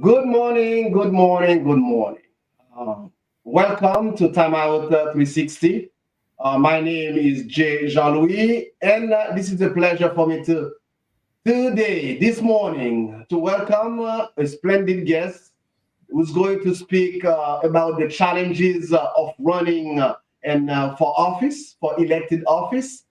Good morning, good morning, good morning. Uh, Welcome to Time Out 360. My name is J. Jean-Louis, and this is a pleasure for me to today, this morning, to welcome a splendid guest who's going to speak about the challenges of running and for office, for elected office.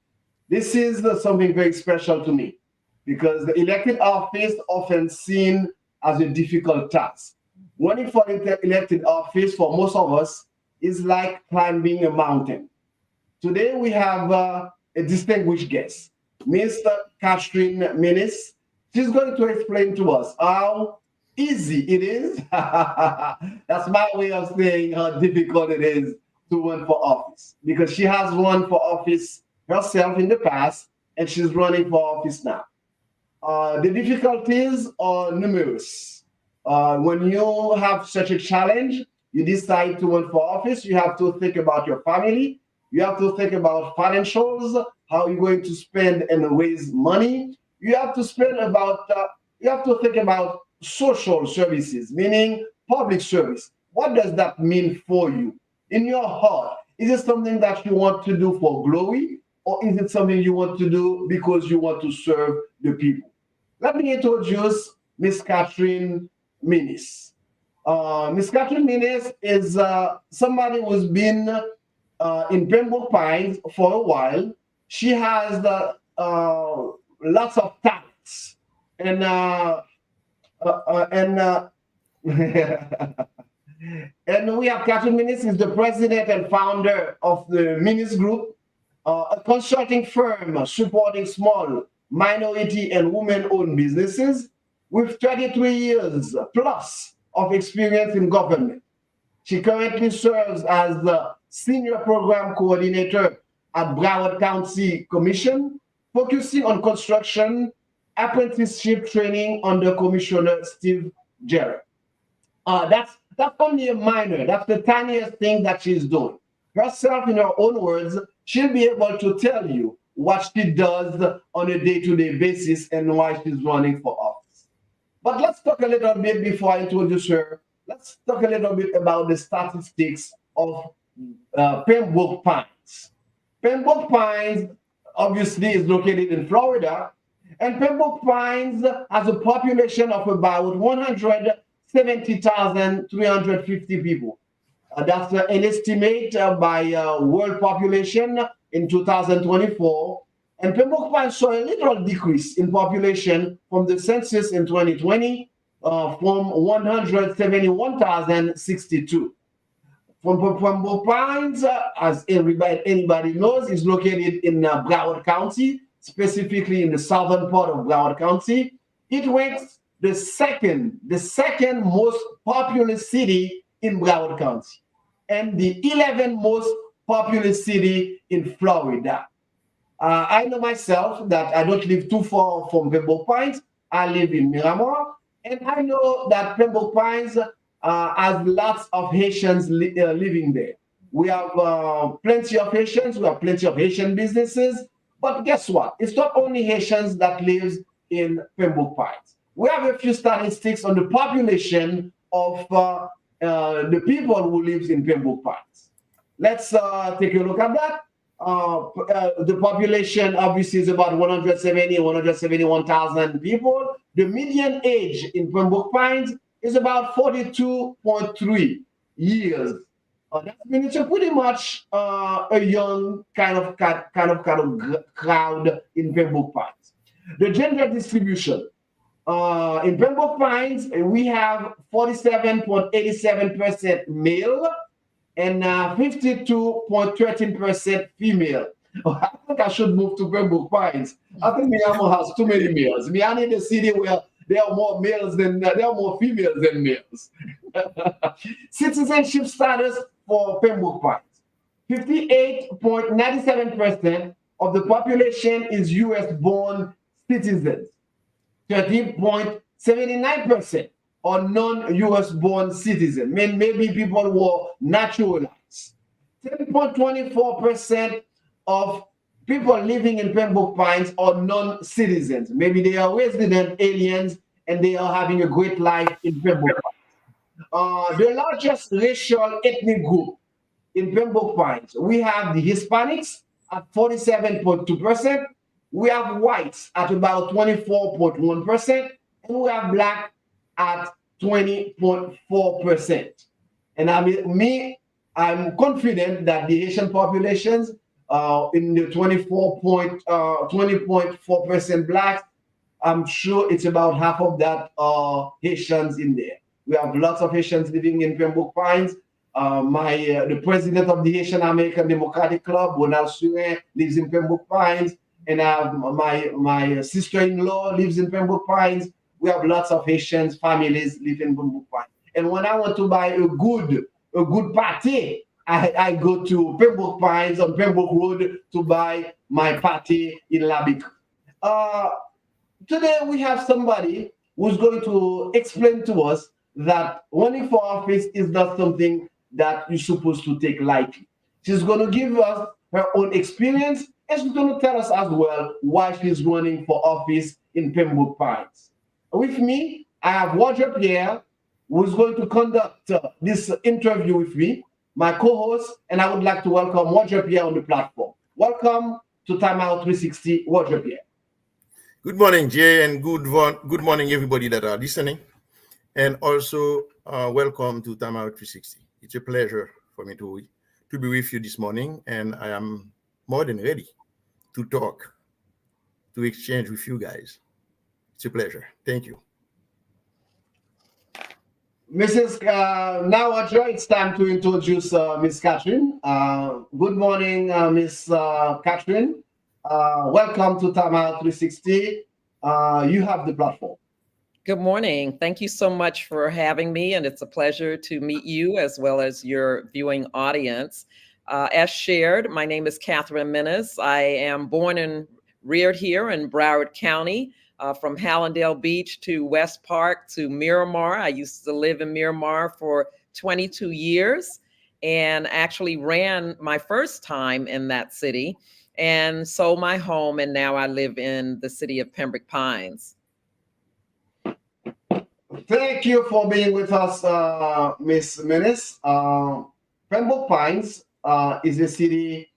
This is something very special to me because the elected office often seen as a difficult task. Running for elected office for most of us is like climbing a mountain. Today we have a distinguished guest, Mr. Catherine Minnis. She's going to explain to us how easy it is. That's my way of saying how difficult it is to run for office because she has run for office herself in the past and she's running for office now. The difficulties are numerous. When you have such a challenge, you decide to run for office, you have to think about your family, you have to think about financials, how you're going to spend and raise money. You have to you have to think about social services, meaning public service. What does that mean for you? In your heart, is it something that you want to do for glory, or is it something you want to do because you want to serve the people? Let me introduce Miss Catherine Minnis. Miss Catherine Minnis is somebody who's been in Pembroke Pines for a while. She has lots of talents, and and and we have Catherine Minnis is the president and founder of the Minnis Group, a consulting firm supporting small, minority, and women-owned businesses with 33 years plus of experience in government. She currently serves as the senior program coordinator at Broward County Commission, focusing on construction apprenticeship training under Commissioner Steve Jarrett. That's only a minor. That's the tiniest thing that she's doing. Herself, in her own words, she'll be able to tell you what she does on a day-to-day basis and why she's running for office. But let's talk a little bit before I introduce her. Let's talk a little bit about the statistics of Pembroke Pines. Pembroke Pines obviously is located in Florida, and Pembroke Pines has a population of about 170,350 people. That's an estimate by world population in 2024. And Pembroke Pines saw a little decrease in population from the census in 2020 from 171,062. From Pines, as anybody knows, is located in Broward County, specifically in the southern part of Broward County. It ranks the second most populous city in Broward County, and the 11th most populous city in Florida. I know myself that I don't live too far from Pembroke Pines. I live in Miramar, and I know that Pembroke Pines has lots of Haitians living there. We have plenty of Haitians. We have plenty of Haitian businesses. But guess what? It's not only Haitians that lives in Pembroke Pines. We have a few statistics on the population of the people who lives in Pembroke Pines. Let's take a look at that. The population obviously is about 171,000 people. The median age in Pembroke Pines is about 42.3 years. That means it's a pretty much a young crowd in Pembroke Pines. The gender distribution in Pembroke Pines, we have 47.87% male and 52.13% female. I think I should move to Pembroke Pines. I think Miami has too many males. Miami is a city where there are more females than males. Citizenship status for Pembroke Pines. 58.97% of the population is US born citizens. 13.79% are non-US born citizens. Maybe people who are naturalized. 10.24% of people living in Pembroke Pines are non-citizens. Maybe they are resident aliens and they are having a great life in Pembroke. The largest racial ethnic group in Pembroke Pines, we have the Hispanics at 47.2%, we have whites at about 24.1%, and we have black at 20.4%. And I'm confident that the Haitian populations in the 20.4% blacks, I'm sure it's about half of that Haitians in there. We have lots of Haitians living in Pembroke Pines. The president of the Haitian American Democratic Club, Ronald Surin, lives in Pembroke Pines, and my sister-in-law lives in Pembroke Pines. We have lots of Haitians families living in Pembroke Pines. And when I want to buy a good pate, I go to Pembroke Pines on Pembroke Road to buy my pate in Labic. Today we have somebody who's going to explain to us that running for office is not something that you're supposed to take lightly. She's going to give us her own experience, and she's going to tell us as well why she's running for office in Pembroke Pines. With me, I have Roger Pierre, who is going to conduct this interview with me, my co-host, and I would like to welcome Roger Pierre on the platform. Welcome to Time Out 360, Roger Pierre. Good morning, Jay, and good morning, everybody that are listening. And also, welcome to Time Out 360. It's a pleasure for me to be with you this morning, and I am more than ready to talk, to exchange with you guys. It's a pleasure. Thank you. Mrs. Now, Roger, it's time to introduce Miss Catherine. Good morning, Miss Catherine. Welcome to Time Out 360. You have the platform. Good morning. Thank you so much for having me, and it's a pleasure to meet you as well as your viewing audience. As shared, my name is Catherine Minnis. I am born and reared here in Broward County, from Hallandale Beach to West Park to Miramar. I used to live in Miramar for 22 years and actually ran my first time in that city and sold my home, and now I live in the city of Pembroke Pines. Thank you for being with us, Miss Minnis. Pembroke Pines is a city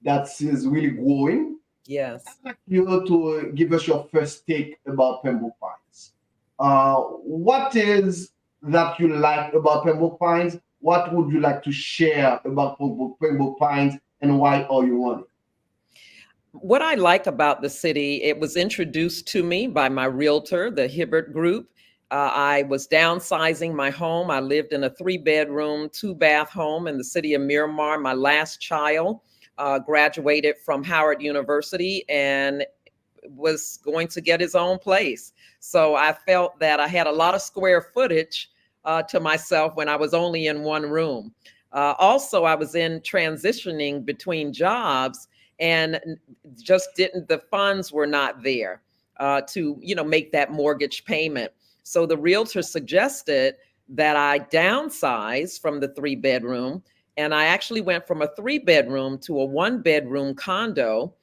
that is really growing. Yes. I'd like you to give us your first take about Pembroke Pines. What is that you like about Pembroke Pines? What would you like to share about Pembroke Pines, and why are you running? What I like about the city, it was introduced to me by my realtor, the Hibbert Group. I was downsizing my home. I lived in a 3-bedroom, 2-bath home in the city of Miramar. My last child graduated from Howard University and was going to get his own place. So I felt that I had a lot of square footage to myself when I was only in one room. Also, I was in transitioning between jobs, and the funds were not there to, make that mortgage payment. So the realtor suggested that I downsize from the 3-bedroom, and I actually went from a 3-bedroom to a 1-bedroom condo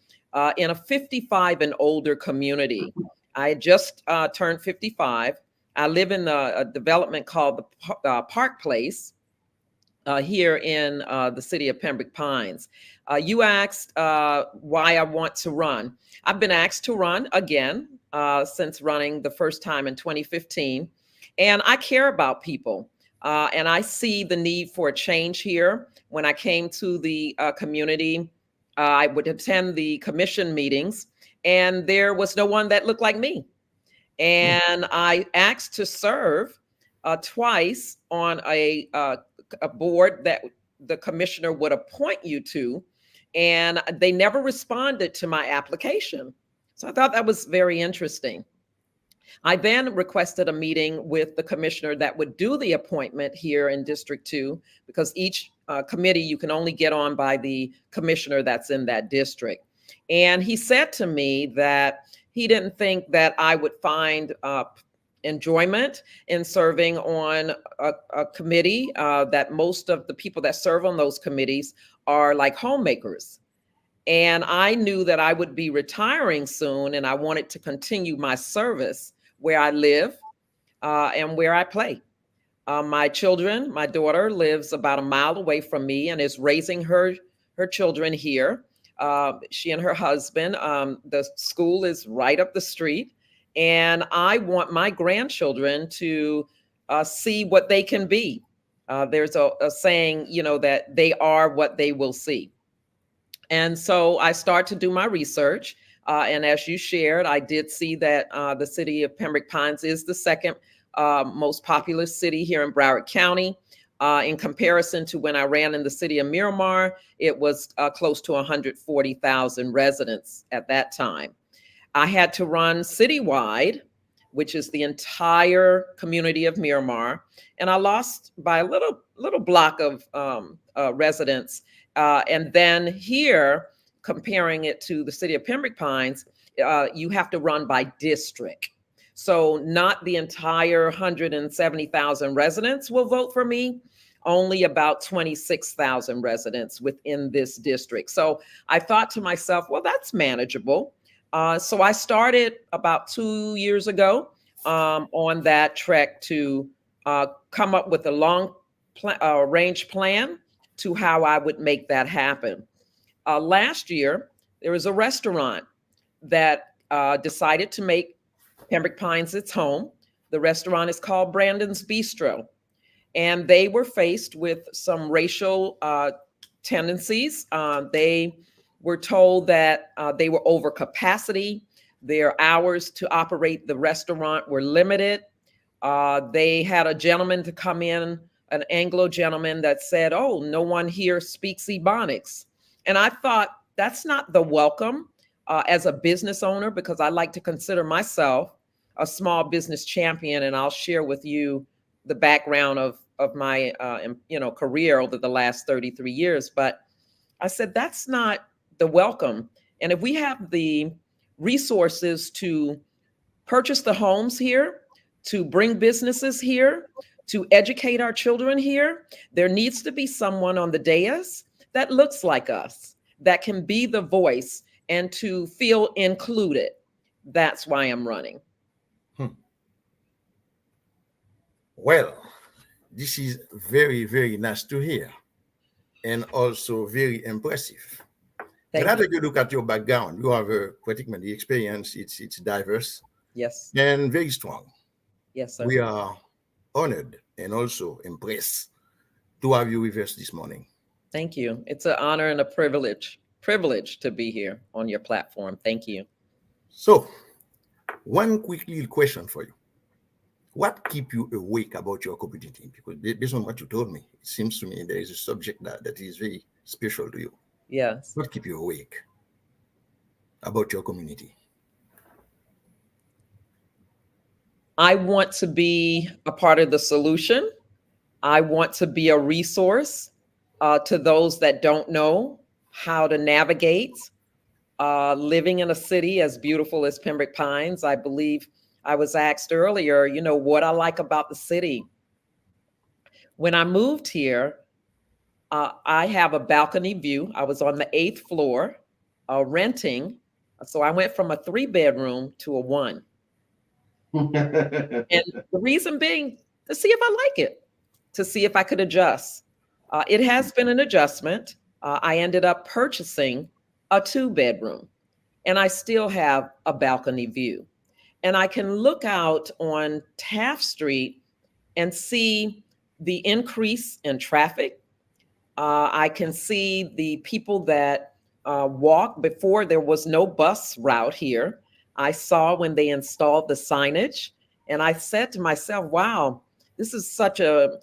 in a 55 and older community. I had just turned 55. I live in a development called the Park Place here in the city of Pembroke Pines. You asked why I want to run. I've been asked to run again since running the first time in 2015. And I care about people. And I see the need for a change here. When I came to the community, I would attend the commission meetings, and there was no one that looked like me. And I asked to serve twice on a board that the commissioner would appoint you to, and they never responded to my application. So I thought that was very interesting. I then requested a meeting with the commissioner that would do the appointment here in District 2, because each committee you can only get on by the commissioner that's in that district. And he said to me that he didn't think that I would find enjoyment in serving on a committee, that most of the people that serve on those committees are like homemakers. And I knew that I would be retiring soon, and I wanted to continue my service where I live and where I play. My children, my daughter lives about a mile away from me and is raising her children here. She and her husband. The school is right up the street, and I want my grandchildren to see what they can be. There's a saying, that they are what they will see. And so I start to do my research. And as you shared, I did see that the city of Pembroke Pines is the second most populous city here in Broward County. In comparison to when I ran in the city of Miramar, it was close to 140,000 residents at that time. I had to run citywide, which is the entire community of Miramar, and I lost by a little block of residents. And then here, comparing it to the city of Pembroke Pines, you have to run by district. So not the entire 170,000 residents will vote for me, only about 26,000 residents within this district. So I thought to myself, well, that's manageable. So I started about 2 years ago on that trek to come up with a long range plan to how I would make that happen. Last year, there was a restaurant that decided to make Pembroke Pines its home. The restaurant is called Brandon's Bistro. And they were faced with some racial tendencies. They were told that they were over capacity. Their hours to operate the restaurant were limited. They had a gentleman to come in, an Anglo gentleman that said, "Oh, no one here speaks Ebonics." And I thought, that's not the welcome as a business owner, because I like to consider myself a small business champion. And I'll share with you the background of my career over the last 33 years. But I said, that's not the welcome. And if we have the resources to purchase the homes here, to bring businesses here, to educate our children here, there needs to be someone on the dais that looks like us, that can be the voice and to feel included. That's why I'm running. Well, this is very, very nice to hear, and also very impressive. When I take a look at your background, you have a particularly experience. It's diverse. Yes. And very strong. Yes, sir. We are honored and also impressed to have you with us this morning. Thank you. It's an honor and a privilege to be here on your platform. Thank you. So, one quick little question for you. What keeps you awake about your community? Because based on what you told me, it seems to me there is a subject that is very special to you. Yes. What keeps you awake about your community? I want to be a part of the solution. I want to be a resource to those that don't know how to navigate living in a city as beautiful as Pembroke Pines. I believe I was asked earlier, what I like about the city. When I moved here, I have a balcony view. I was on the 8th floor renting. So I went from a 3-bedroom to a 1. And the reason being to see if I like it, to see if I could adjust. It has been an adjustment. I ended up purchasing a 2-bedroom, and I still have a balcony view. And I can look out on Taft Street and see the increase in traffic. I can see the people that walk. Before, there was no bus route here. I saw when they installed the signage, and I said to myself, wow, this is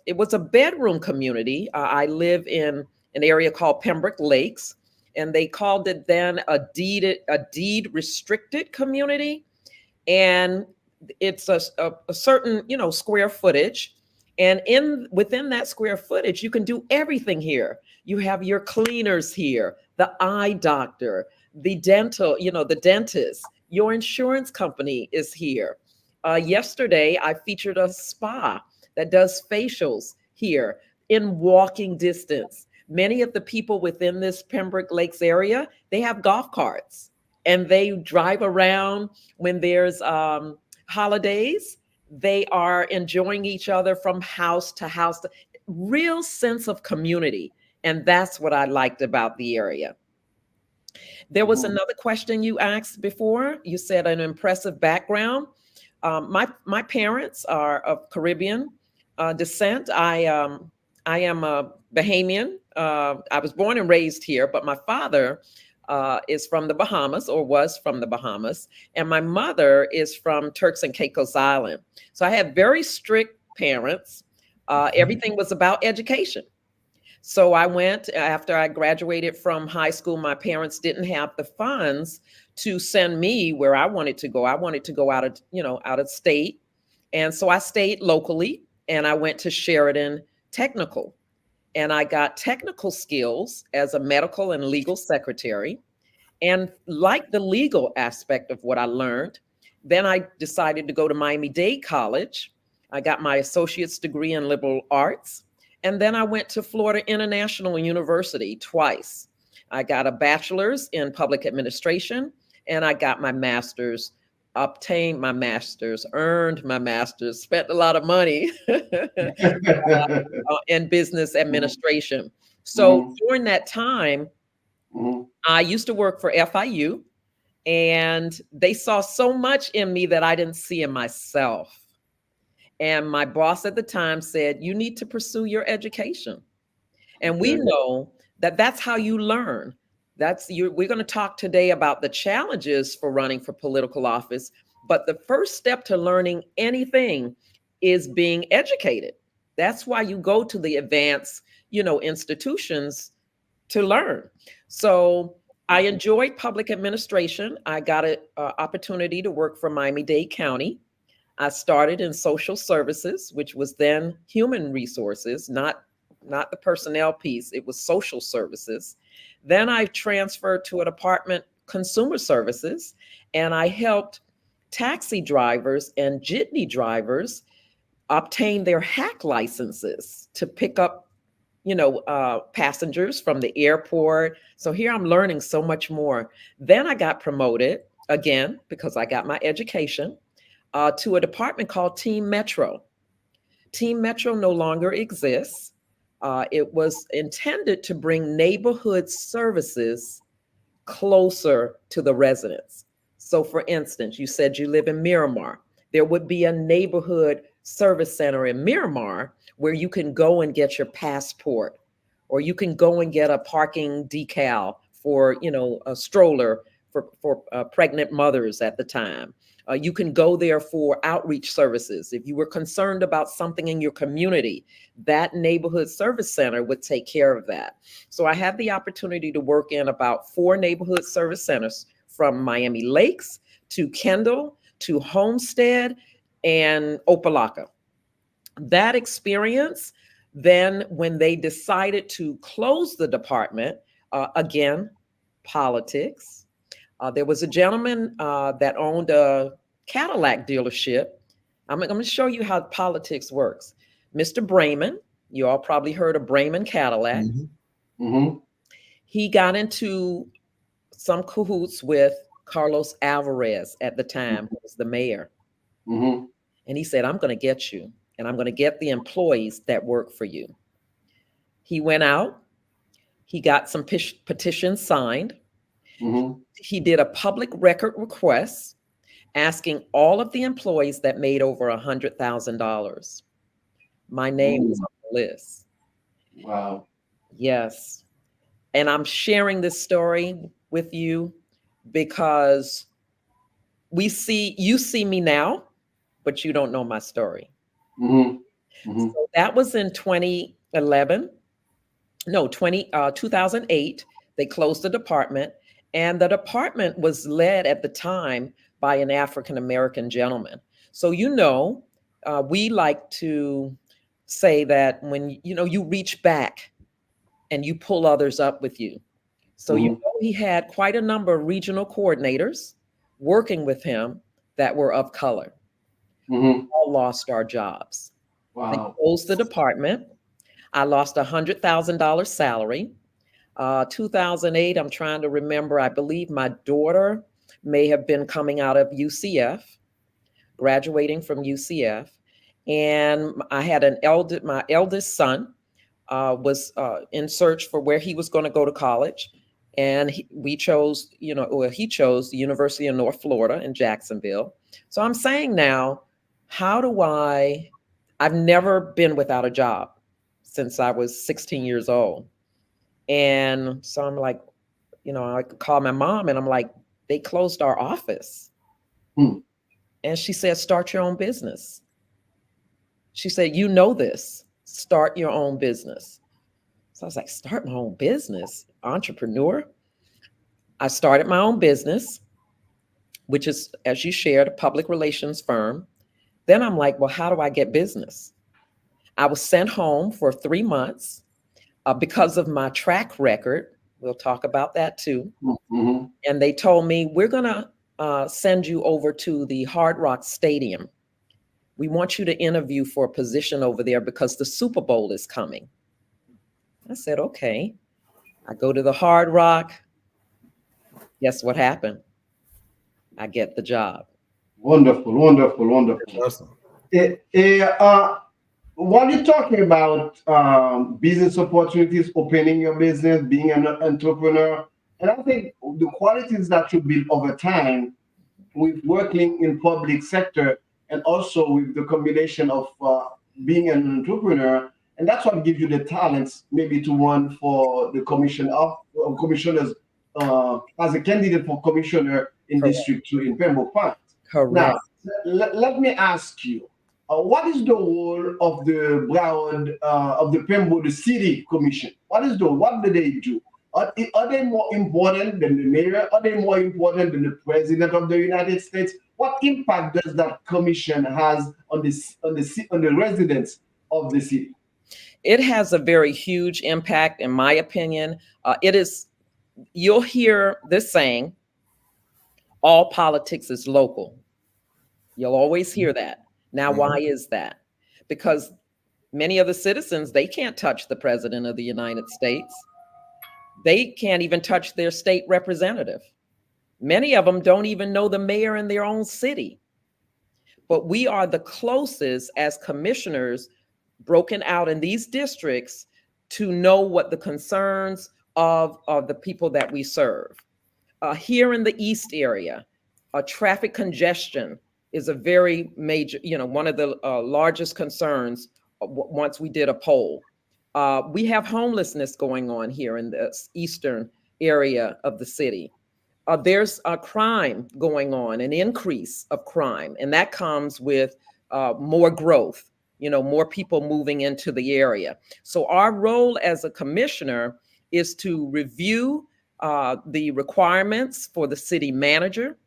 it was a bedroom community. I live in an area called Pembroke Lakes, and they called it then a deed restricted community. And it's a certain, square footage. And within that square footage, you can do everything here. You have your cleaners here, the eye doctor, the dental, the dentist, your insurance company is here. Yesterday, I featured a spa that does facials here in walking distance. Many of the people within this Pembroke Lakes area, they have golf carts and they drive around when there's holidays, They are enjoying each other from house to house. Real sense of community. And that's what I liked about the area. There was Mhm. another question you asked before. You said an impressive background. My parents are of Caribbean descent. I am a Bahamian. I was born and raised here, but my father is from the Bahamas, or was from the Bahamas, and my mother is from Turks and Caicos Island. So I had very strict parents. Everything was about education. So I went after I graduated from high school. My parents didn't have the funds to send me where I wanted to go. I wanted to go out of, out of state. And so I stayed locally and I went to Sheridan Technical. And I got technical skills as a medical and legal secretary. And like the legal aspect of what I learned, then I decided to go to Miami-Dade College. I got my associate's degree in liberal arts. And then I went to Florida International University twice. I got a bachelor's in public administration and I got my master's, obtained my master's, earned my master's, spent a lot of money in business administration. So Mhm. during that time, Mhm. I used to work for FIU, and they saw so much in me that I didn't see in myself. And my boss at the time said, "You need to pursue your education." And we Okay. know that that's how you learn. We're going to talk today about the challenges for running for political office, but the first step to learning anything is being educated. That's why you go to the advanced, institutions to learn. So I enjoyed public administration. I got an opportunity to work for Miami-Dade County. I started in social services, which was then human resources, not the personnel piece. It was social services. Then I transferred to a department, consumer services, and I helped taxi drivers and jitney drivers obtain their hack licenses to pick up passengers from the airport. So here I'm learning so much more. Then I got promoted again because I got my education to a department called Team Metro. Team Metro no longer exists. It was intended to bring neighborhood services closer to the residents. So, for instance, you said you live in Miramar. There would be a neighborhood service center in Miramar where you can go and get your passport, or you can go and get a parking decal for, a stroller for pregnant mothers at the time. You can go there for outreach services. If you were concerned about something in your community, that neighborhood service center would take care of that. So I had the opportunity to work in about 4 neighborhood service centers, from Miami Lakes to Kendall to Homestead and Opelika. That experience, then when they decided to close the department, again, politics. There was a gentleman that owned a Cadillac dealership. I'm going to show you how politics works. Mr. Brayman, you all probably heard of Brayman Cadillac. Mhm. Mhm. He got into some cahoots with Carlos Alvarez at the time, who was the mayor. Mhm. And he said, "I'm going to get you, and I'm going to get the employees that work for you." He went out, he got some petitions signed. Mhm. He did a public record request asking all of the employees that made over $100,000. My name was Mm. on the list. Wow. Yes. And I'm sharing this story with you because you see me now, but you don't know my story. Mhm. Mhm. So that was in 2011. No, 2008. They closed the department, and the department was led at the time by an African American gentleman. So we like to say that when you reach back and you pull others up with you. So Mhm. he had quite a number of regional coordinators working with him that were of color. Mhm. All lost our jobs. They Wow. closed the department. I lost $100,000 salary. 2008, I'm trying to remember, I believe my daughter may have been coming out of UCF. graduating from UCF, and I had my eldest son was in search for where he was going to go to college, and we chose, he chose the University of North Florida in Jacksonville. So I'm saying now, how do I've never been without a job since I was 16 years old. And so I'm like, I could call my mom and I'm like, they closed our office. And she said, start your own business. She said, you know this, start your own business. So I was like, start my own business, entrepreneur. I started my own business, which is, as you shared, a public relations firm. Then I'm like, well, how do I get business? I was sent home for 3 months because of my track record. We'll talk about that too. Mm-hmm. And they told me, we're going to send you over to the Hard Rock Stadium. We want you to interview for a position over there because the Super Bowl is coming. I said, okay. I go to the Hard Rock. Guess what happened? I get the job. Wonderful, wonderful, wonderful. Awesome. While you're talking about business opportunities, opening your business, being an entrepreneur, and I think the qualities that you build over time with working in public sector and also with the combination of being an entrepreneur, and that's what gives you the talents maybe to run for the commissioners as a candidate for commissioner in Correct. District 2 in Pembroke Pines. Correct. Now, let me ask you, what is the role of the Broward, of the Pembroke City Commission? What do they do? Are they more important than the mayor? Are they more important than the president of the United States? What impact does that commission has on the residents of the city? It has a very huge impact, in my opinion. You'll hear this saying, all politics is local. You'll always hear that. Now, why is that? Because many of the citizens, they can't touch the president of the United States. They can't even touch their state representative. Many of them don't even know the mayor in their own city. But we are the closest as commissioners broken out in these districts to know what the concerns of the people that we serve. Here in the East area, traffic congestion is a very major, one of the largest concerns once we did a poll. We have homelessness going on here in the eastern area of the city. There's a crime going on, an increase of crime, and that comes with more growth, more people moving into the area. So our role as a commissioner is to review the requirements for the city manager.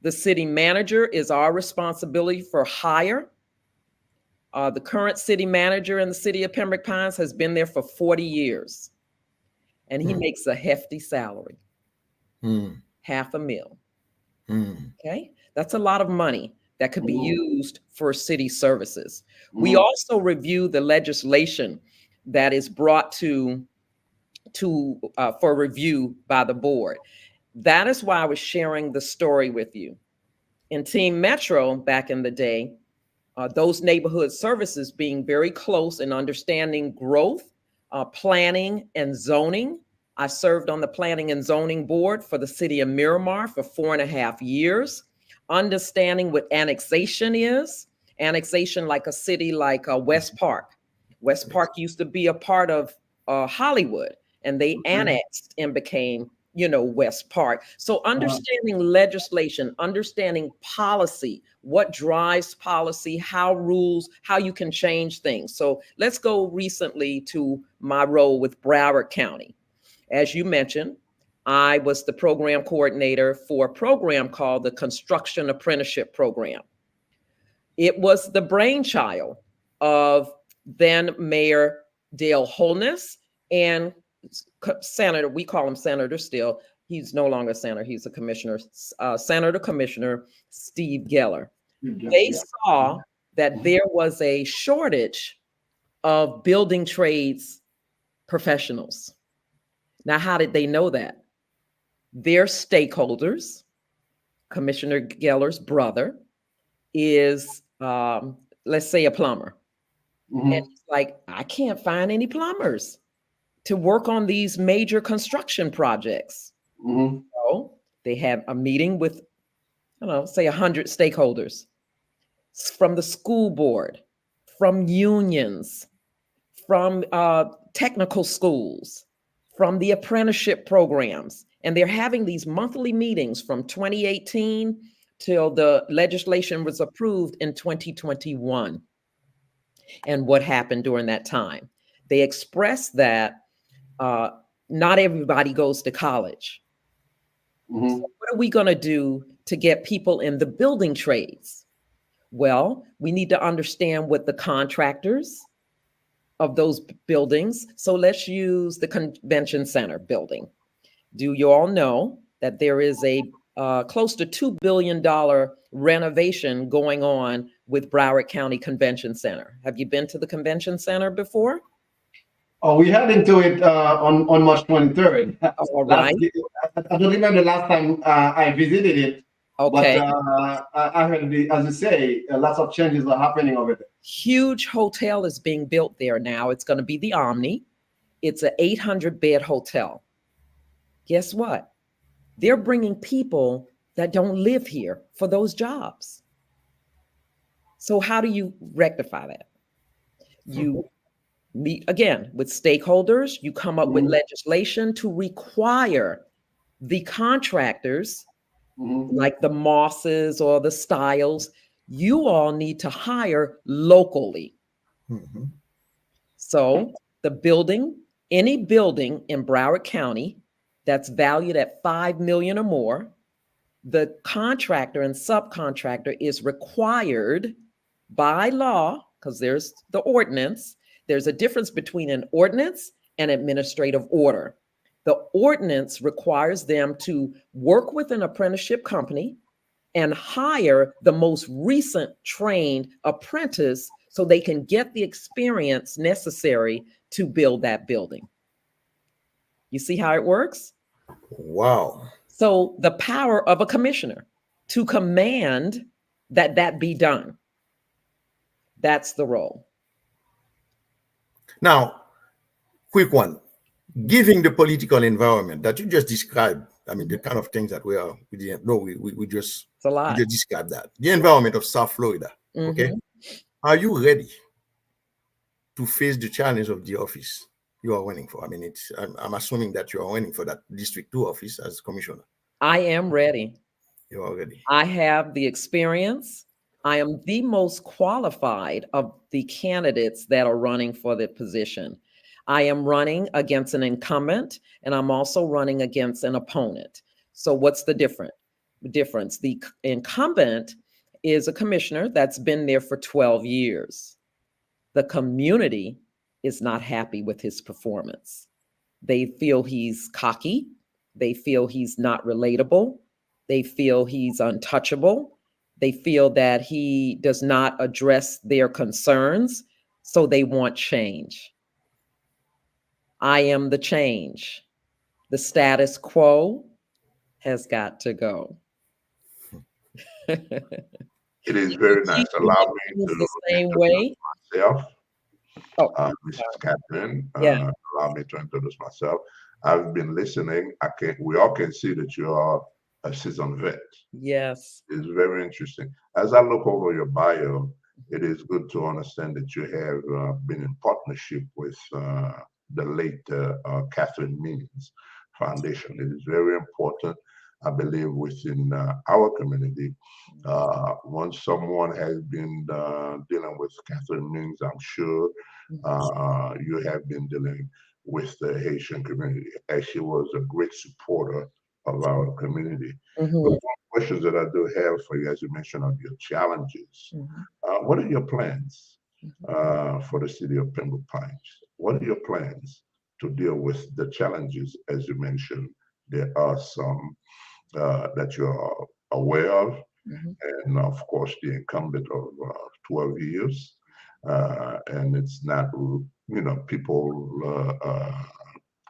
The city manager is our responsibility for hire. The current city manager in the city of Pembroke Pines has been there for 40 years, and he makes a hefty salary, $500,000. Okay, that's a lot of money that could be used for city services. We also review the legislation that is brought for review by the board. That is why I was sharing the story with you. In Team Metro back in the day, those neighborhood services being very close in understanding growth, planning, and zoning. I served on the planning and zoning board for the city of Miramar for 4.5 years, understanding what annexation is. Annexation, like a city like West Park. West Park used to be a part of Hollywood, and they annexed and became, West Park. So understanding legislation, understanding policy, what drives policy, how you can change things. So let's go recently to my role with Broward County. As you mentioned, I was the program coordinator for a program called the Construction Apprenticeship Program. It was the brainchild of then Mayor Dale Holness and Senator, we call him Senator still. He's no longer Senator, he's a commissioner, Senator Commissioner Steve Geller. They saw that there was a shortage of building trades professionals. Now, how did they know that? Their stakeholders, Commissioner Geller's brother, is, let's say, a plumber. And Mm-hmm. he's like, I can't find any plumbers to work on these major construction projects. Mm-hmm. So they have a meeting with, I don't know, say 100 stakeholders from the school board, from unions, from technical schools, from the apprenticeship programs. And they're having these monthly meetings from 2018 till the legislation was approved in 2021. And what happened during that time? They expressed that uh, not everybody goes to college. So Mm-hmm. what are we going to do to get people in the building trades? Well, we need to understand what the contractors of those buildings. So let's use the convention center building. Do you all know that there is a close to $2 billion renovation going on with Broward County Convention Center? Have you been to the convention center before? Oh, we head into it on March 23rd. All Last, right. I don't remember the last time I visited it, but Okay. I heard, as you say, lots of changes are happening over there. Huge hotel is being built there now. It's going to be the Omni. It's an 800-bed hotel. Guess what? They're bringing people that don't live here for those jobs. So how do you rectify that? You meet again with stakeholders, you come up with Mhm. legislation to require the contractors, Mhm. like the Mosses or the Styles, you all need to hire locally. Mhm. So the building, any building in Broward County that's valued at 5 million or more, the contractor and subcontractor is required by law, because there's the ordinance. There's a difference between an ordinance and administrative order. The ordinance requires them to work with an apprenticeship company and hire the most recent trained apprentice so they can get the experience necessary to build that building. You see how it works? Wow. So the power of a commissioner to command that that be done. That's the role. Now, quick one. Given the political environment that you just described, I mean, the kind of things that we didn't know, we just It's a lot. described that. The environment of South Florida, okay? Mhm. Are you ready to face the challenge of the office you are running for? I mean, I'm assuming that you are running for that District 2 office as commissioner. I am ready. You're already. I have the experience. I am the most qualified of the candidates that are running for the position. I am running against an incumbent, and I'm also running against an opponent. So what's the difference? The incumbent is a commissioner that's been there for 12 years. The community is not happy with his performance. They feel he's cocky. They feel he's not relatable. They feel he's untouchable. They feel that he does not address their concerns. So they want change. I am the change. The status quo has got to go. It is very nice. Allow me It's to the same introduce way. myself, Oh, Mrs. Catherine. yeah. Allow me to introduce myself. I've been listening. We all can see that you are a seasoned vet. Yes. It's very interesting. As I look over your bio, it is good to understand that you have been in partnership with the late Catherine Minnis Foundation. It is very important, I believe, within our community. Once someone has been dealing with Catherine Minnis, I'm sure you have been dealing with the Haitian community, as she was a great supporter of our community. But Mhm. one questions that I do have for you, as you mentioned, of your challenges. Mhm. What are your plans Mhm. for the city of Pembroke Pines? What are your plans to deal with the challenges, as you mentioned? There are some that you're aware of, Mhm. and of course, the incumbent of 12 years. And it's not, people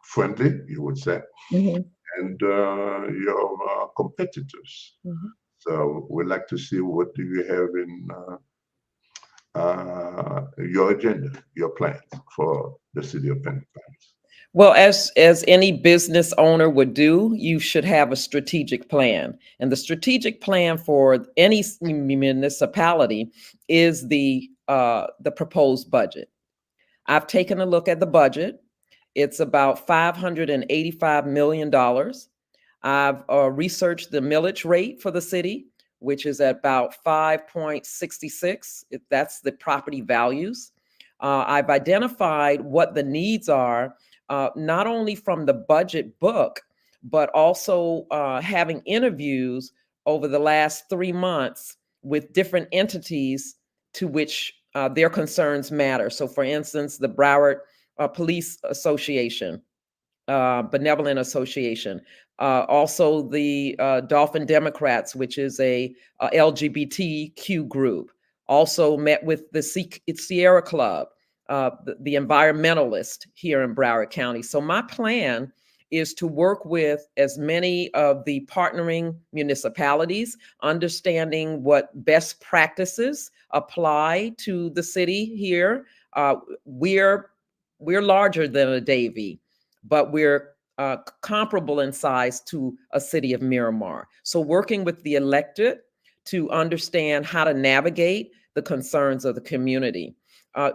friendly, you would say, Mhm. and your competitors. Mhm. So we'd like to see what do you have in your agenda, your plans for the city of Penn Plains. Well, as any business owner would do, you should have a strategic plan. And the strategic plan for any municipality is the proposed budget. I've taken a look at the budget. It's about $585 million. I've researched the millage rate for the city, which is at about 5.66. That's the property values. I've identified what the needs are, not only from the budget book, but also having interviews over the last 3 months with different entities to which their concerns matter. So, for instance, the Broward Police Association, Benevolent Association, also the Dolphin Democrats, which is a LGBTQ group. Also met with the Sierra Club, the environmentalist here in Broward County. So my plan is to work with as many of the partnering municipalities, understanding what best practices apply to the city here. We're larger than a Davie, but we're comparable in size to a city of Miramar. So working with the elected to understand how to navigate the concerns of the community.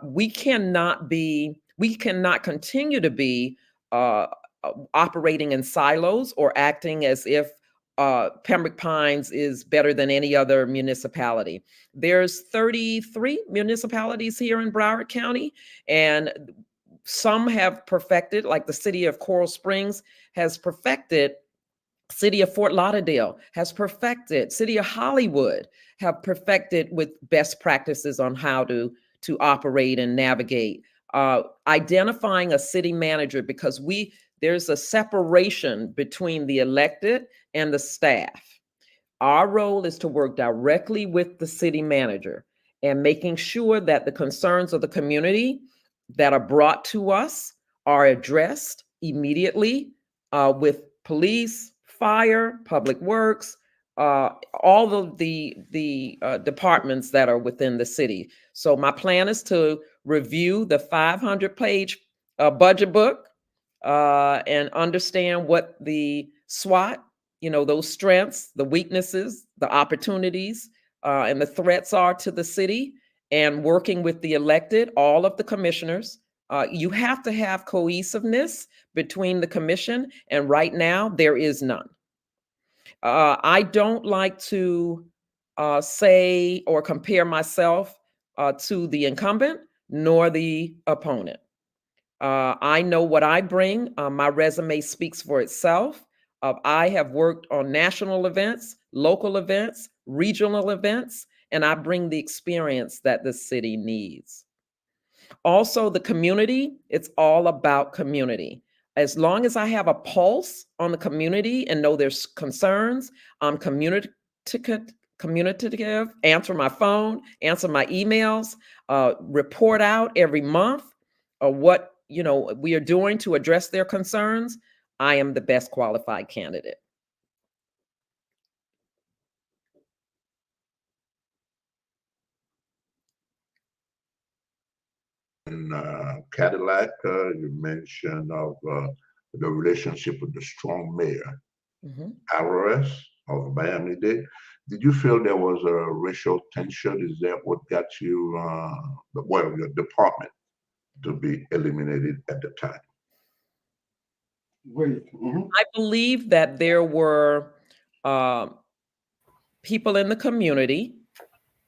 We cannot continue to be operating in silos or acting as if Pembroke Pines is better than any other municipality. There's 33 municipalities here in Broward County, and some have perfected, like the city of Coral Springs has perfected, city of Fort Lauderdale has perfected, city of Hollywood have perfected with best practices on how to operate and navigate. Identifying a city manager, because there's a separation between the elected and the staff. Our role is to work directly with the city manager and making sure that the concerns of the community that are brought to us are addressed immediately with police, fire, public works, all of the departments that are within the city. So my plan is to review the 500-page budget book and understand what the SWOT, those strengths, the weaknesses, the opportunities, and the threats are to the city, and working with the elected, all of the commissioners. You have to have cohesiveness between the commission, and right now there is none. I don't like to say or compare myself to the incumbent nor the opponent. I know what I bring. My resume speaks for itself. I have worked on national events, local events, regional events, and I bring the experience that the city needs. Also, the community, it's all about community. As long as I have a pulse on the community and know there's concerns, I'm communicative, answer my phone, answer my emails, report out every month what we are doing to address their concerns. I am the best qualified candidate. In Cadillac, you mentioned of the relationship with the strong mayor, Alvarez of Miami-Dade. Did you feel there was a racial tension? Is that what got you, your department to be eliminated at the time? I believe that there were people in the community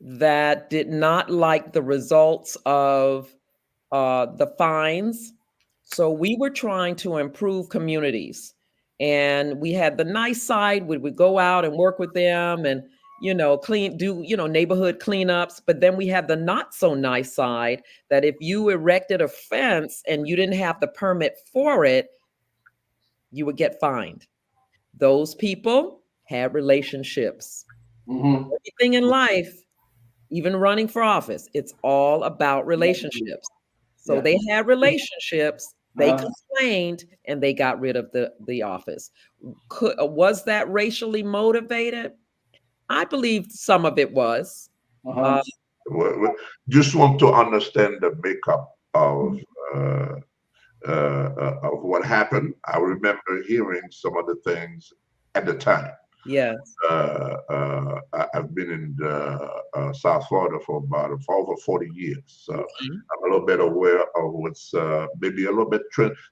that did not like the results of the fines. So we were trying to improve communities, and we had the nice side. We would go out and work with them and do neighborhood cleanups. But then we had the not so nice side, that if you erected a fence and you didn't have the permit for it, you would get fined. Those people had relationships. Everything in life, even running for office, it's all about relationships. So they had relationships, they complained, and they got rid of the office. Was that racially motivated? I believe some of it was. Uh-huh. Just want to understand the makeup of what happened. I remember hearing some of the things at the time. Yes. I've been in South Florida for over 40 years. So Okay. I'm a little bit aware of what's maybe a little bit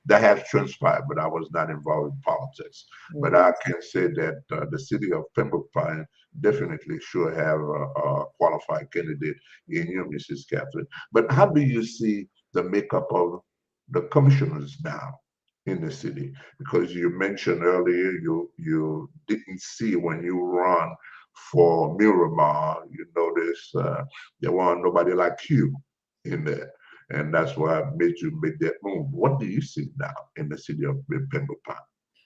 that has transpired, but I was not involved in politics. But Mhm. I can say that the city of Pembroke Pines definitely should have a qualified candidate in you, Mrs. Catherine. But how do you see the makeup of the commissioners now in the city? Because you mentioned earlier you didn't see when you run for Miramar, you notice there wasn't nobody like you in there. And that's why I made you make that move. What do you see now in the city of Pembroke Pines?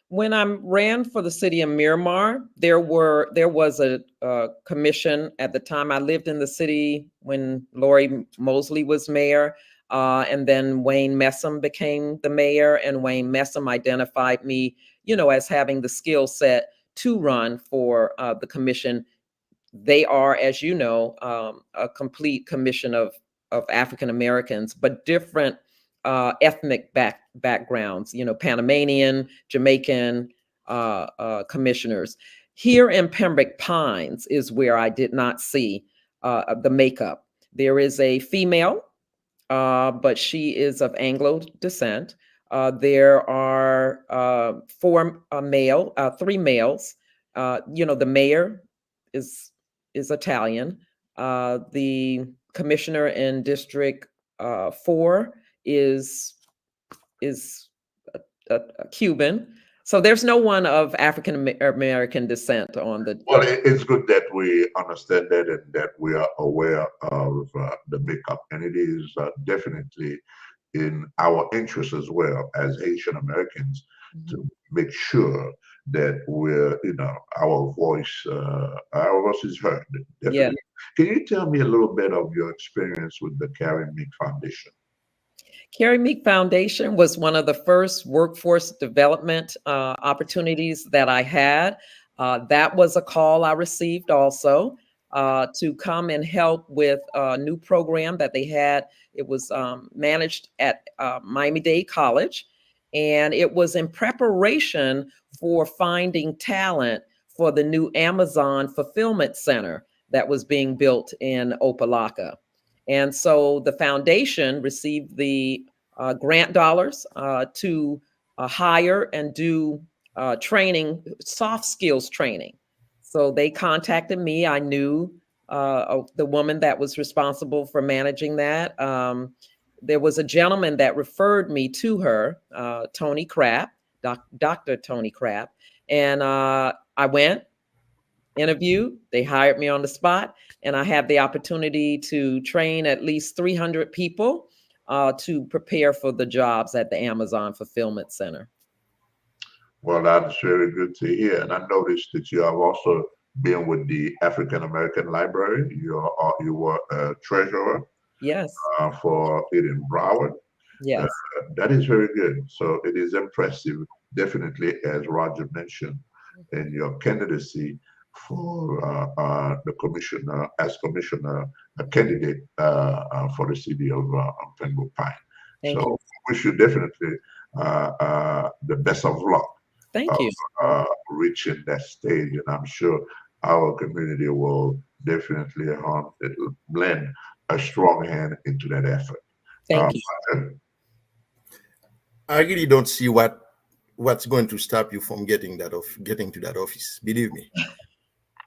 When I ran for the city of Miramar, there was a commission at the time. I lived in the city when Lori Mosley was mayor, and then Wayne Messam became the mayor. And Wayne Messam identified me, as having the skill set to run for the commission. They are, as you know, a complete commission of African Americans, but different ethnic backgrounds. Panamanian, Jamaican commissioners. Here in Pembroke Pines is where I did not see the makeup. There is a female, but she is of Anglo descent. There are three males. The mayor is Italian. The commissioner in District 4 is a Cuban. So there's no one of African American descent on the. Well, it's good that we understand that and that we are aware of the makeup, and it is definitely in our interest as well as Haitian Americans to make sure that our voice is heard. Yeah. Definitely. Can you tell me a little bit of your experience with the Carrie Meek Foundation? Carrie Meek Foundation was one of the first workforce development opportunities that I had. That was a call I received also to come and help with a new program that they had. It was managed at Miami-Dade College, and it was in preparation for finding talent for the new Amazon fulfillment center that was being built in Opelika. And so the foundation received the grant dollars to hire and do training, soft skills training. So they contacted me. I knew the woman that was responsible for managing that. There was a gentleman that referred me to her, Tony Krapp, Dr. Tony Krapp. And I went, interviewed, they hired me on the spot, and I had the opportunity to train at least 300 people to prepare for the jobs at the Amazon Fulfillment Center. Well, that's very good to hear. And I noticed that you have also been with the African American Library. You were a treasurer Yes, for it in Broward. Uh, yes. that is very good. So it is impressive, definitely, as Roger mentioned, in your candidacy for the commissioner, as commissioner, a candidate for the city of Pembroke Pines. Thank you. So we should definitely the best of luck Thank of you. reaching that stage, and I'm sure our community will definitely lend a strong hand into that effort. Thank you. Roger? I really don't see what's going to stop you from getting to that office. Believe me, because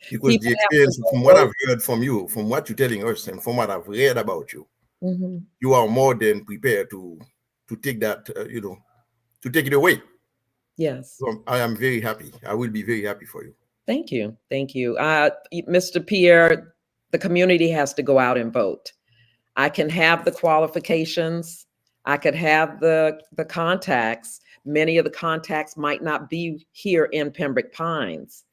People the have to experience, from what vote. I've heard from you, from what you're telling us, and from what I've read about you, Mhm. you are more than prepared to take that, to take it away. Yes. So I am very happy. I will be very happy for you. Thank you. Thank you. Mr. Pierre, the community has to go out and vote. I can have the qualifications. I could have the contacts. Many of the contacts might not be here in Pembroke Pines.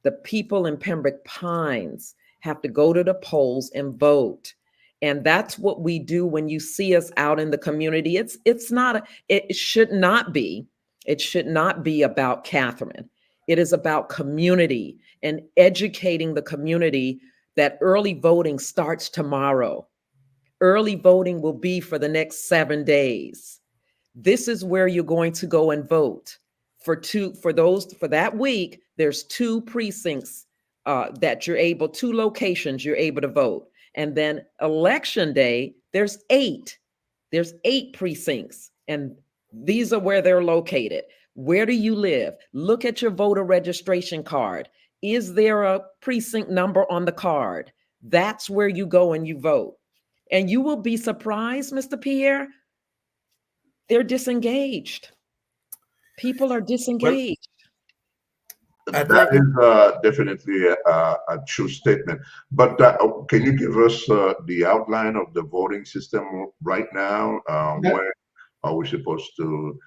The people in Pembroke Pines have to go to the polls and vote. And that's what we do when you see us out in the community. It should not be about Catherine. It is about community and educating the community that early voting starts tomorrow. Early voting will be for the next 7 days. This is where you're going to go and vote. For that week, there's 2 precincts two locations you're able to vote. And then election day, there's 8. There's 8 precincts, and these are where they're located. Where do you live? Look at your voter registration card. Is there a precinct number on the card? That's where you go and you vote. And you will be surprised, Mr. Pierre, they're disengaged. People are disengaged. That is definitely a true statement. But can you give us the outline of the voting system right now? Where are we supposed to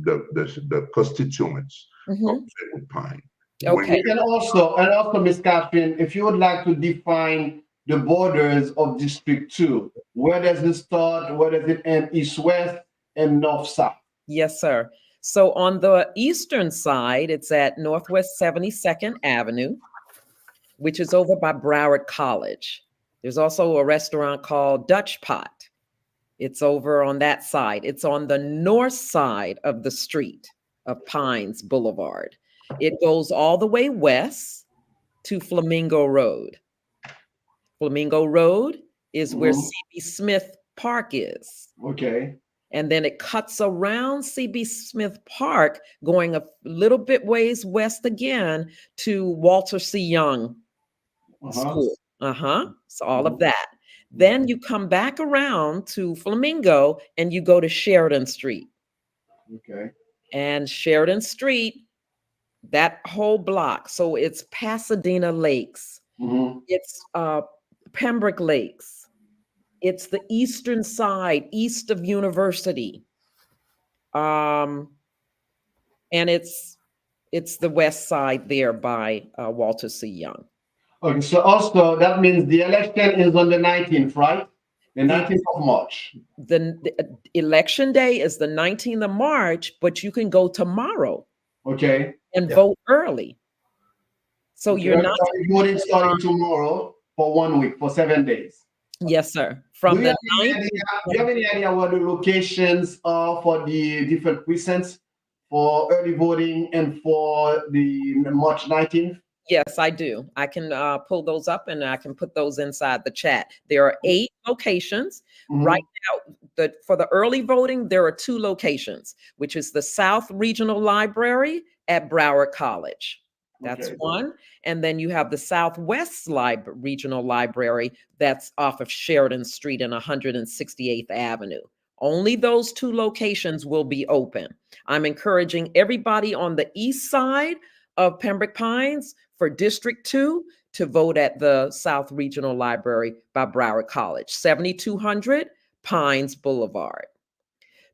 the constituents of St. Pine? Okay. And also, Ms. Catherine, if you would like to define the borders of District 2, where does it start? Where does it end? East-west and north-south? Yes, sir. So on the eastern side, it's at Northwest 72nd Avenue, which is over by Broward College. There's also a restaurant called Dutch Pot. It's over on that side. It's on the north side of the street of Pines Boulevard. It goes all the way west to Flamingo Road. Flamingo Road is where C.B. Smith Park is. Okay. And then it cuts around C.B. Smith Park, going a little bit ways west again to Walter C. Young School. So all of that. Then you come back around to Flamingo and you go to Sheridan Street. Okay. And Sheridan Street, that whole block. So it's Pasadena Lakes. It's Pembroke Lakes. It's the eastern side, east of University. And it's the west side there by Walter C. Young. Okay, so also that means the election is on the 19th, right? The 19th of March. The election day is the 19th of March, but you can go tomorrow. Okay. And vote early. So you're not voting starting tomorrow for 1 week, for 7 days. Yes, sir. From the 9th. Do you have any idea where the locations are for the different precincts for early voting and for the March 19th? Yes, I do. I can pull those up and I can put those inside the chat. There are 8 locations. Right now, for the early voting, there are 2 locations, which is the South Regional Library at Broward College. That's one. And then you have the Southwest Regional Library that's off of Sheridan Street and 168th Avenue. Only those 2 locations will be open. I'm encouraging everybody on the east side of Pembroke Pines for District 2 to vote at the South Regional Library by Broward College, 7200 Pines Boulevard.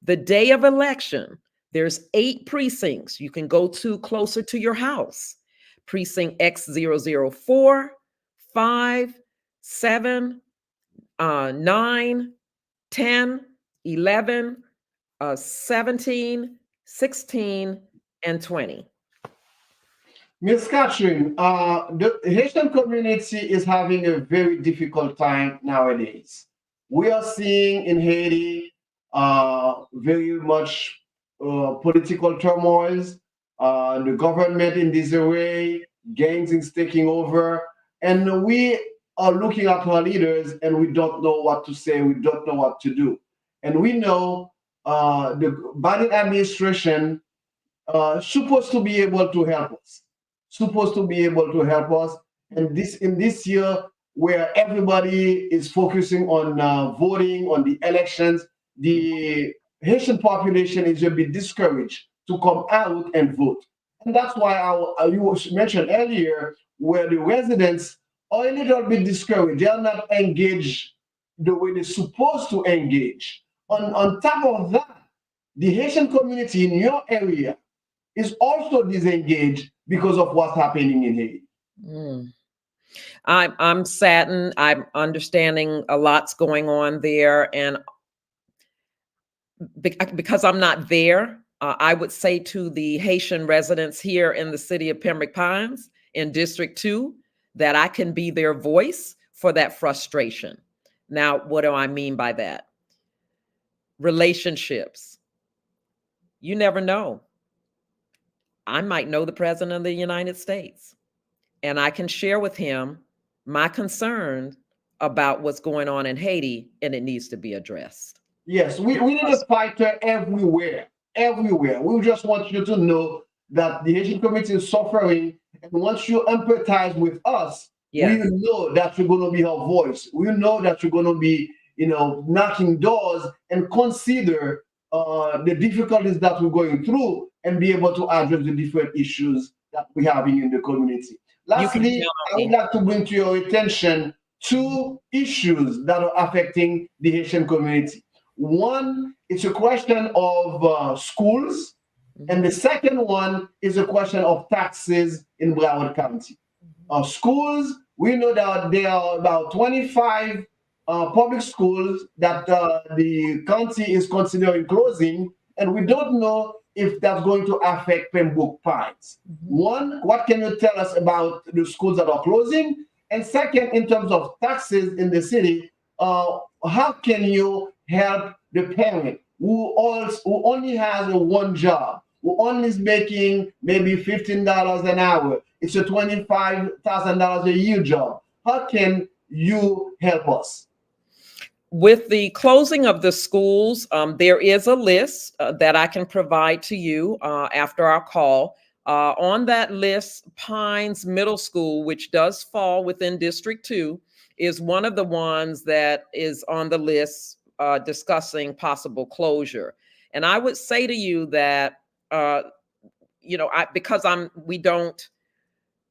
The day of election, there's 8 precincts you can go to closer to your house. Precinct X004, 5, 7, 9, 10, 11, 17, 16, and 20. Ms. Catherine, the Haitian community is having a very difficult time nowadays. We are seeing in Haiti very much political turmoils, the government in disarray, gangs is taking over, and we are looking at our leaders and we don't know what to say, we don't know what to do. And we know the Biden administration supposed to be able to help us. And in this year where everybody is focusing on voting, on the elections, the Haitian population is a bit discouraged to come out and vote. And that's why you mentioned earlier where the residents are a little bit discouraged. They are not engaged the way they're supposed to engage. On top of that, the Haitian community in your area is also disengaged because of what's happening in Haiti. I'm saddened. I'm understanding a lot's going on there, and because I'm not there, I would say to the Haitian residents here in the city of Pembroke Pines in District 2 that I can be their voice for that frustration. Now, what do I mean by that? Relationships. You never know. I might know the President of the United States, and I can share with him my concern about what's going on in Haiti, and it needs to be addressed. Yes, we need a fighter everywhere, everywhere. We just want you to know that the Haitian community is suffering, and once you empathize with us, Yes. we know that you're going to be our voice. We know that you're going to be, knocking doors and consider the difficulties that we're going through and be able to address the different issues that we're having in the community. Lastly, I would like to bring to your attention two issues that are affecting the Haitian community. One, it's a question of schools, and the second one is a question of taxes in Broward County. Schools, we know that there are about 25 public schools that the county is considering closing, and we don't know if that's going to affect Pembroke Pines. One, what can you tell us about the schools that are closing? And second, in terms of taxes in the city, how can you help the parent who only has one job, who only is making maybe $15 an hour? It's a $25,000 a year job. How can you help us? With the closing of the schools, there is a list that I can provide to you after our call. On that list, Pines Middle School, which does fall within District 2, is one of the ones that is on the list discussing possible closure. And I would say to you that,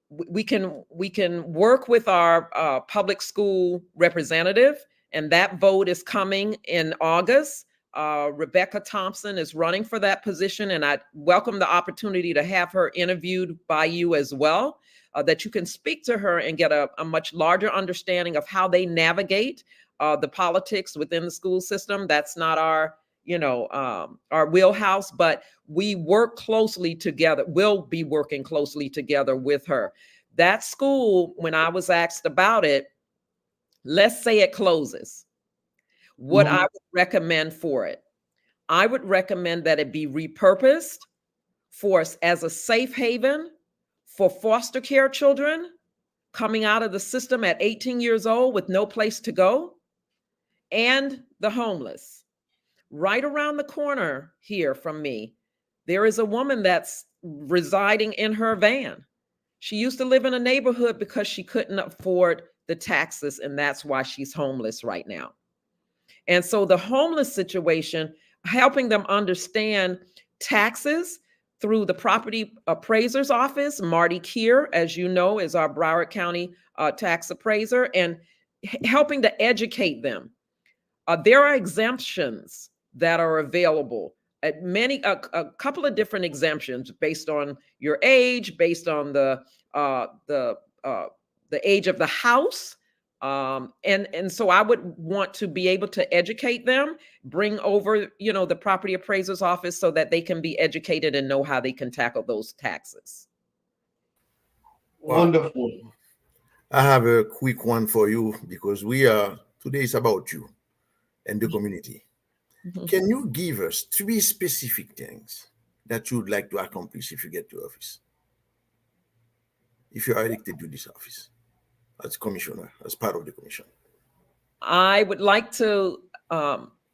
we can work with our public school representative, and that vote is coming in August. Rebecca Thompson is running for that position, and I welcome the opportunity to have her interviewed by you as well, that you can speak to her and get a much larger understanding of how they navigate the politics within the school system. That's not our wheelhouse, but we work closely together. We'll be working closely together with her. That school, when I was asked about it, let's say it closes. What I would recommend for it, I would recommend that it be repurposed as a safe haven for foster care children coming out of the system at 18 years old with no place to go, and the homeless. Right around the corner here from me, there is a woman that's residing in her van. She used to live in a neighborhood because she couldn't afford the taxes, and that's why she's homeless right now. And so the homeless situation, helping them understand taxes through the property appraiser's office. Marty Keir, as you know, is our Broward County tax appraiser, and helping to educate them. There are exemptions that are available at a couple of different exemptions based on your age, based on the age of the house. And so I would want to be able to educate them, bring over, the property appraiser's office so that they can be educated and know how they can tackle those taxes. Wow. Wonderful. I have a quick one for you because today is about you and the community. Can you give us 3 specific things that you would like to accomplish if you get to office? If you are elected to this office as commissioner, as part of the commission. I would like to,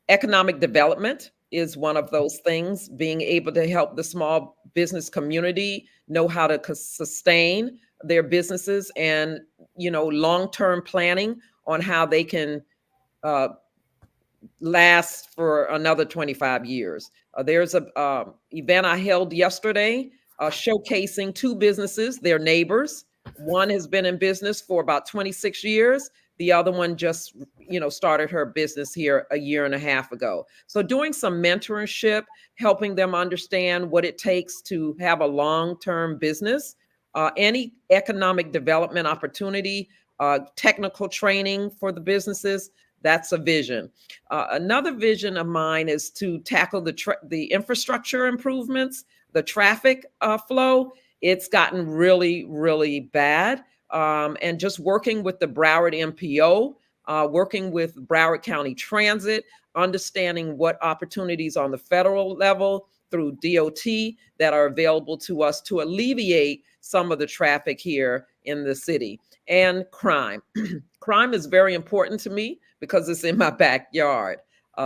economic development is one of those things, being able to help the small business community know how to sustain their businesses, and, long-term planning on how they can last for another 25 years. There's a event I held yesterday showcasing 2 businesses, their neighbors. One has been in business for about 26 years. The other one just, started her business here a year and a half ago. So doing some mentorship, helping them understand what it takes to have a long-term business, any economic development opportunity, technical training for the businesses. That's a vision. Another vision of mine is to tackle the infrastructure improvements, the traffic flow. It's gotten really, really bad. And just working with the Broward MPO, working with Broward County Transit, understanding what opportunities on the federal level through DOT that are available to us to alleviate some of the traffic here in the city. And crime. Crime is very important to me because it's in my backyard.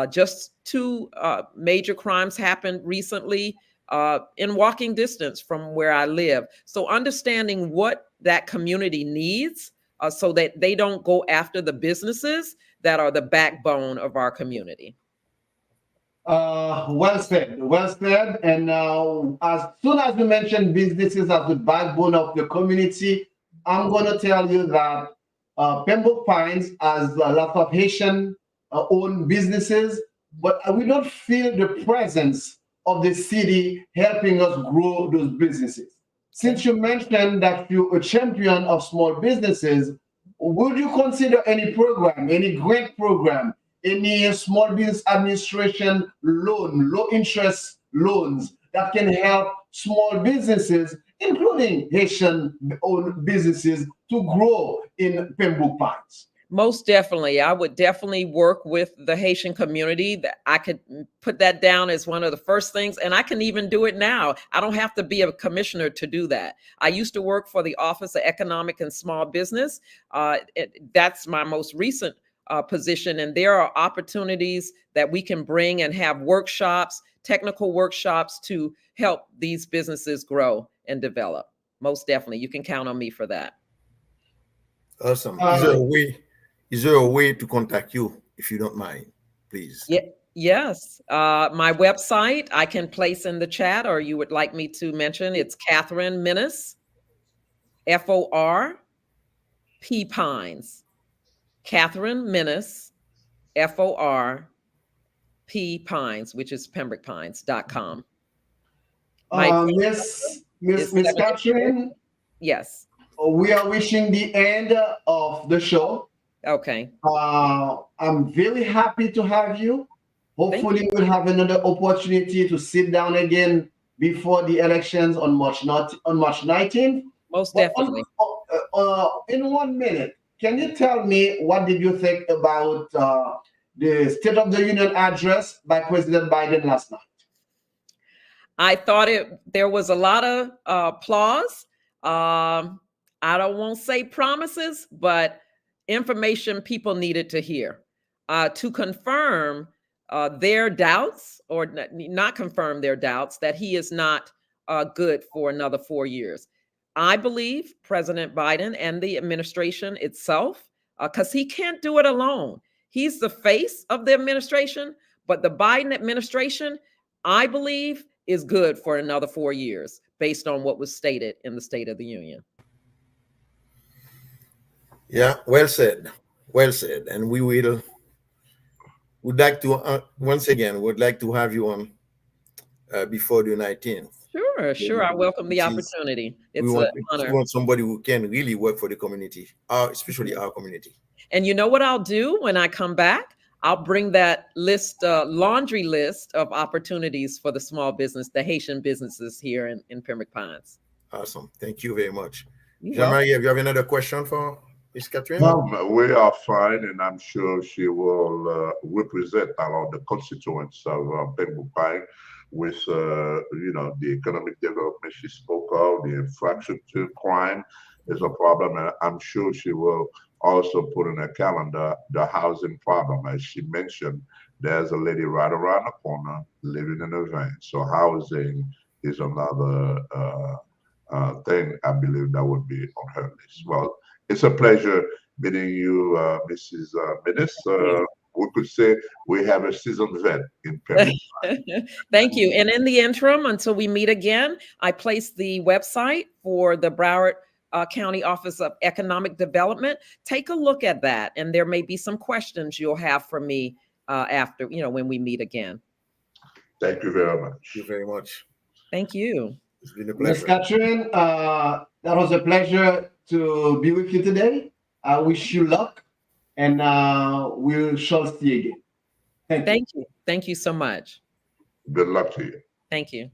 Just two major crimes happened recently in walking distance from where I live. So understanding what that community needs so that they don't go after the businesses that are the backbone of our community. Well said, well said. And as soon as you mention businesses as the backbone of the community, I'm going to tell you that Pembroke Pines has a lot of Haitian owned businesses, but we don't feel the presence of the city helping us grow those businesses. Since you mentioned that you're a champion of small businesses, would you consider any program, any grant program, any small business administration loan, low interest loans that can help small businesses, including Haitian-owned businesses, to grow in Pembroke Pines? Most definitely. I would definitely work with the Haitian community. That I could put that down as one of the first things, and I can even do it now. I don't have to be a commissioner to do that. I used to work for the Office of Economic and Small Business. That's my most recent position, and there are opportunities that we can bring and have workshops, technical workshops to help these businesses grow and develop. Most definitely. You can count on me for that. Awesome. Is there a way to contact you, if you don't mind, please? Yeah, yes. My website I can place in the chat, or you would like me to mention. It's Catherine Minnis, FORP Pines. Catherine Minnis, FORP Pines, which is PembrokePines.com. Miss Catherine? Yes. We are reaching the end of the show. Okay. I'm very happy to have you. Hopefully, we'll have another opportunity to sit down again before the elections on March 19th. Most definitely. In 1 minute, can you tell me what did you think about the State of the Union address by President Biden last night? I thought there was a lot of applause. I don't want to say promises, but information people needed to hear to confirm their doubts, or not confirm their doubts, that he is not good for another 4 years. I believe President Biden and the administration itself, because he can't do it alone. He's the face of the administration, but the Biden administration, I believe, is good for another 4 years based on what was stated in the State of the Union. Yeah, well said. Well said. And would like to, once again, would like to have you on before the 19th. Sure. I welcome the opportunity. It's an honor. We want somebody who can really work for the community, especially our community. And you know what I'll do when I come back? I'll bring that list, laundry list of opportunities for the small business, the Haitian businesses here in Pembroke Pines. Awesome. Thank you very much. Jean-Marie, have you have another question for Ms. Catherine? We are fine, and I'm sure she will represent all the constituents of Pembroke Pines with, the economic development she spoke of, the infrastructure, crime is a problem, and I'm sure she will also put in her calendar the housing problem. As she mentioned, there's a lady right around the corner living in a van. So housing is another thing I believe that would be on her list. Well, it's a pleasure meeting you, Mrs. Minnis. We could say we have a seasoned vet in Pembroke. Thank you. And in the interim, until we meet again, I placed the website for the Broward County Office of Economic Development. Take a look at that, and there may be some questions you'll have for me after, when we meet again. Thank you very much. Thank you very much. Thank you. It's been a pleasure. Ms. Catherine, that was a pleasure to be with you today. I wish you luck and we shall see again. Thank you. Thank you. Thank you so much. Good luck to you. Thank you.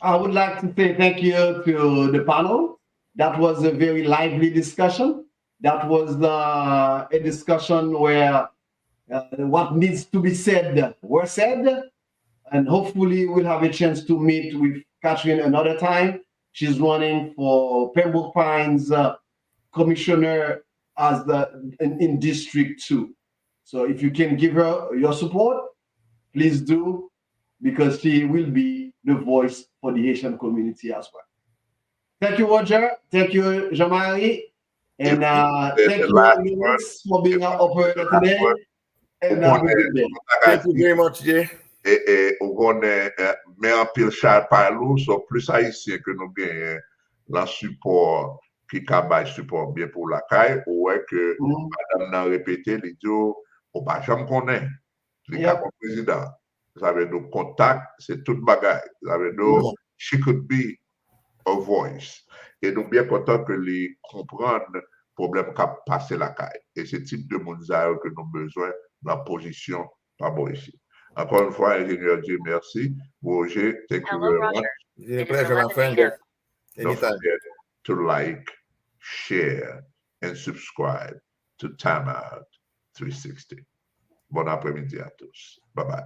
I would like to say thank you to the panel. That was a very lively discussion. That was a discussion where what needs to be said were said, and hopefully we'll have a chance to meet with Catherine another time. She's running for Pembroke Pines commissioner as in District 2. So if you can give her your support, please do, because she will be the voice for the Haitian community as well. Thank you, Roger. Thank you, Jean-Marie. And thank you, Minnis, for being our operator today. And have a good day. Thank you very much, Jay. On connaît, mais en pile Charles Parlou, sont plus haïtiens que nous gagnons dans support qui cabaye support bien pour la caille, ou est que madame n'a répété, les dit, on pas jamais connaît, les cas comme président. Vous avez nos contacts, c'est toute bagaille. Vous avez nos, she could be a voice. Et nous bien content que les comprendre problème qu'a passé la caille. Et ce type de monde que nous avons besoin dans la position pas bon ici. Encore une fois, ingénieur Dieu, merci. Roger, thank you very much. It's a pleasure, my friend. Don't forget to like, share, and subscribe to Time Out 360. Bon après-midi à tous. Bye-bye.